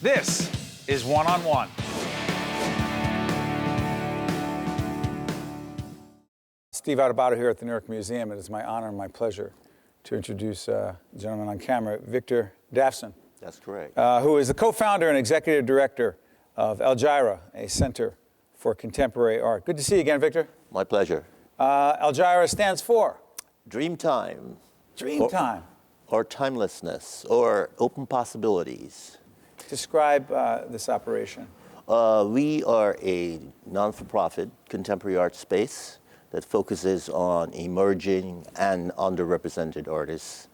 This is One on One. Steve Adubato here at the Newark Museum. It is my honor and my pleasure to introduce a gentleman on camera, Victor Davson. That's correct. Who is the co-founder and executive director of Aljira, a center for contemporary art. Good to see you again, Victor. My pleasure. Aljira stands for? Dreamtime. Dreamtime. Or timelessness, or open possibilities. Describe this operation. We are a non-for-profit contemporary art space that focuses on emerging and underrepresented artists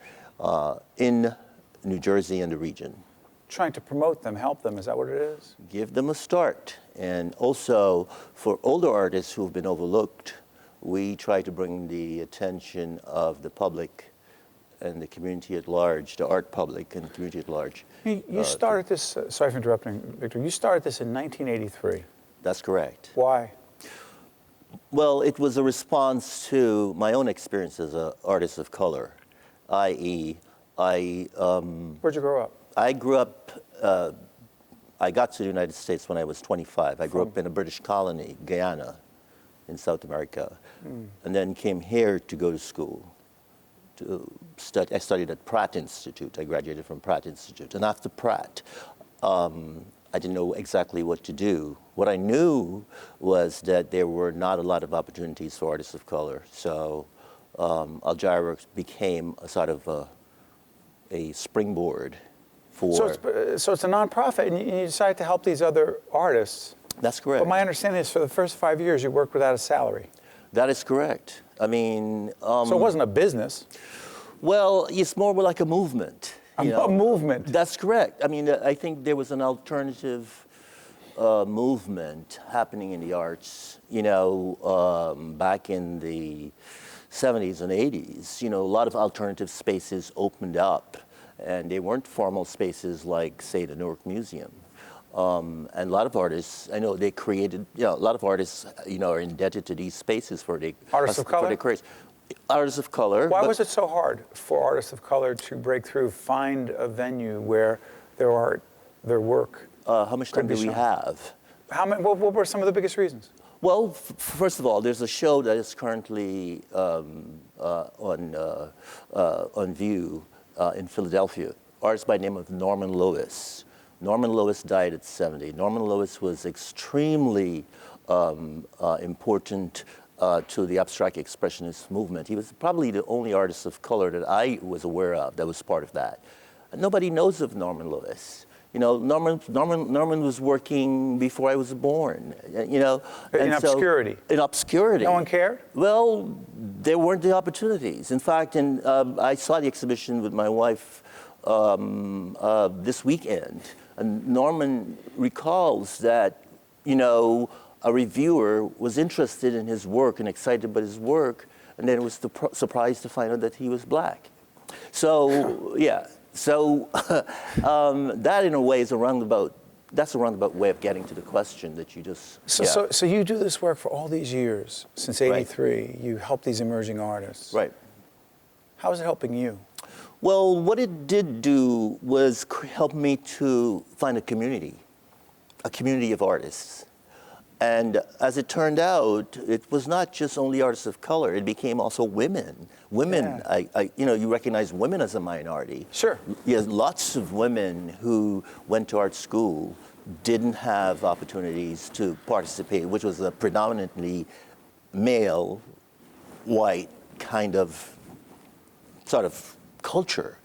in New Jersey and the region. Trying to promote them, help them, is that what it is? Give them a start. And also, for older artists who've been overlooked, we try to bring the attention of the public and the community at large, the art public and the community at large. You started this, sorry for interrupting, Victor, you started this in 1983. That's correct. Why? Well, it was a response to my own experience as an artist of color, i.e., Where'd you grow up? I grew up, I got to the United States when I was 25. I grew up in a British colony, Guyana, in South America, and then came here to go to school. I studied at Pratt Institute. I graduated from Pratt Institute. And after Pratt, I didn't know exactly what to do. What I knew was that there were not a lot of opportunities for artists of color. So Aljira became a sort of a springboard for... So it's a nonprofit, and you decided to help these other artists. That's correct. But my understanding is for the first 5 years, you worked without a salary. That is correct. I mean... so it wasn't a business. Well, it's more like a movement. A movement. That's correct. I mean, I think there was an alternative movement happening in the arts, back in the 70s and 80s. A lot of alternative spaces opened up, and they weren't formal spaces like, say, the Newark Museum. And a lot of artists, I know they created, a lot of artists, are indebted to these spaces for their artists of color. For their careers. Artists of color. Why was it so hard for artists of color to break through, find a venue where their art, their work? How much time do we have? What were some of the biggest reasons? Well, first of all, there's a show that is currently on view in Philadelphia. Artist by the name of Norman Lewis. Norman Lewis died at 70. Norman Lewis was extremely important to the abstract expressionist movement. He was probably the only artist of color that I was aware of that was part of that. And nobody knows of Norman Lewis. Norman was working before I was born, In obscurity. In obscurity. No one cared? Well, there weren't the opportunities. In fact, I saw the exhibition with my wife this weekend, and Norman recalls that, a reviewer was interested in his work and excited about his work, and then was surprised to find out that he was black. So, yeah. So that, in a way, is a roundabout way of getting to the question that you just... So you do this work for all these years, since '83. Right. You help these emerging artists. Right. How is it helping you? Well, what it did do was help me to find a community of artists. And as it turned out, it was not just only artists of color. It became also women. Women, yeah. You recognize women as a minority. Sure. Yeah, lots of women who went to art school didn't have opportunities to participate, which was a predominantly male, white kind of sort of culture.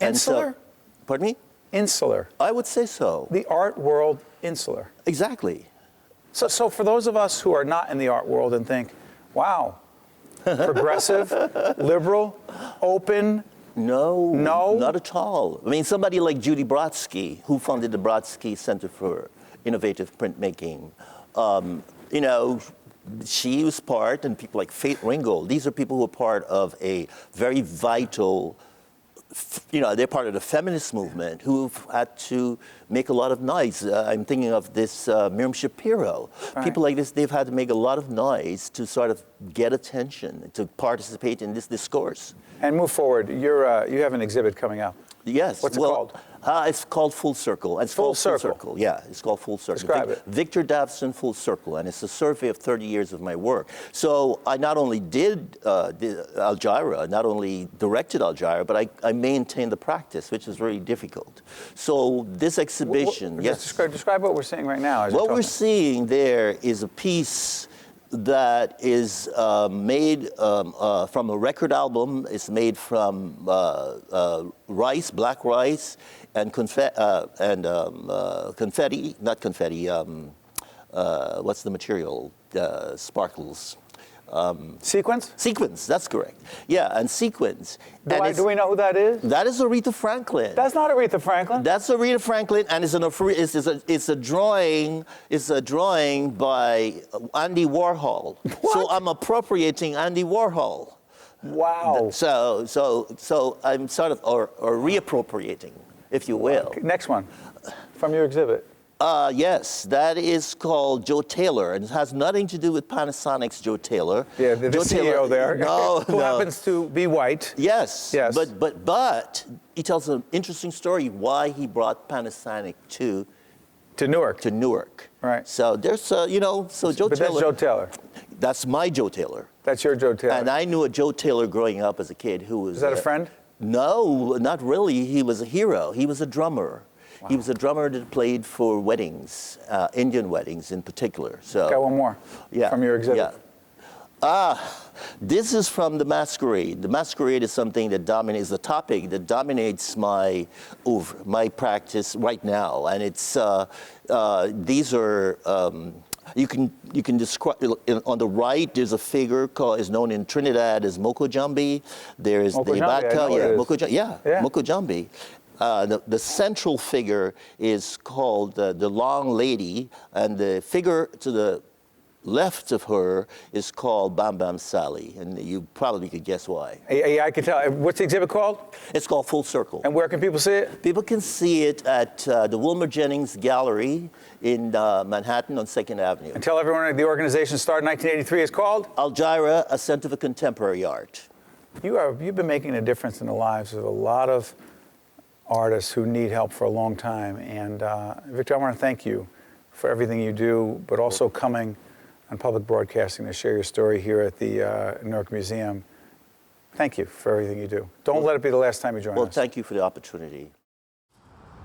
Insular? And so, pardon me? Insular. I would say so. The art world, insular. Exactly. So for those of us who are not in the art world and think, wow, progressive, liberal, open. No, no, not at all. I mean, somebody like Judy Brodsky, who founded the Brodsky Center for Innovative Printmaking, she was part, and people like Faith Ringgold, these are people who are part of a very vital, they're part of the feminist movement who've had to make a lot of noise. I'm thinking of this Miriam Shapiro. Right. People like this, they've had to make a lot of noise to sort of get attention, to participate in this discourse. And move forward. You have an exhibit coming up. Yes. What's it called? It's called Full Circle. It's Full called Circle. Full Circle. Yeah, it's called Full Circle. Describe it. Victor Davson Full Circle, and it's a survey of 30 years of my work. So I not only did Aljira, not only directed Aljira, but I maintained the practice, which is very difficult. So this exhibition, yes. Describe what we're seeing right now. As What we're seeing there is a piece that is made from a record album. It's made from rice, black rice, and confetti, not confetti, what's the material? Sparkles. Sequence? Sequins, that's correct. Yeah, and sequins. Do we know who that is? That is Aretha Franklin. That's not Aretha Franklin. That's Aretha Franklin, and it's a drawing. It's a drawing by Andy Warhol. What? So I'm appropriating Andy Warhol. Wow. So I'm sort of or reappropriating, if you will. Okay, next one from your exhibit. Yes, that is called Joe Taylor, and it has nothing to do with Panasonic's Joe Taylor. Yeah, the Joe CEO there. No, who happens to be white. Yes. Yes. But he tells an interesting story why he brought Panasonic to Newark. Newark. Right. So there's so Joe But Taylor. that's Joe Taylor. That's my Joe Taylor. That's your Joe Taylor. And I knew a Joe Taylor growing up as a kid who was. Is that a friend? No, not really. He was a hero. He was a drummer. Wow. He was a drummer that played for weddings, Indian weddings in particular. So. Got one more. Yeah. From your exhibit. Yeah. This is from the Masquerade. The Masquerade is something that dominates the topic that dominates my practice right now, and it's these are. You can describe on the right. There's a figure is known in Trinidad as Moko Jambi. There's the Ibaka, Moko Jambi. The central figure is called the Long Lady, and the figure to the left of her is called Bam Bam Sally, and you probably could guess why. I can tell. What's the exhibit called? It's called Full Circle. And where can people see it? People can see it at the Wilmer Jennings Gallery in Manhattan on 2nd Avenue. And tell everyone the organization started in 1983 is called? Aljira, a Center for Contemporary Art. You've been making a difference in the lives of a lot of artists who need help for a long time. And Victor, I want to thank you for everything you do, but also coming on public broadcasting to share your story here at the Newark Museum. Thank you for everything you do. Don't let it be the last time you join us. Well, thank you for the opportunity.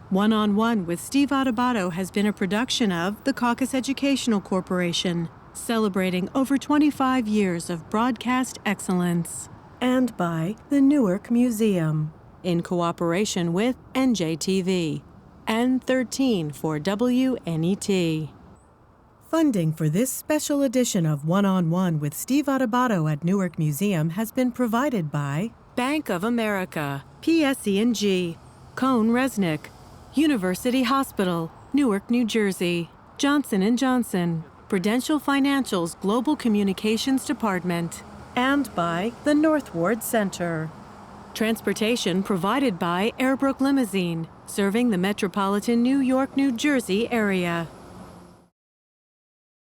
One-on-One with Steve Adubato has been a production of the Caucus Educational Corporation, celebrating over 25 years of broadcast excellence. And by the Newark Museum, in cooperation with NJTV and 13 for WNET. Funding for this special edition of One-on-One with Steve Adubato at Newark Museum has been provided by Bank of America, PSE&G, Cone Resnick, University Hospital, Newark, New Jersey, Johnson & Johnson, Prudential Financial's Global Communications Department, and by the North Ward Center. Transportation provided by Airbrook Limousine, serving the metropolitan New York, New Jersey area.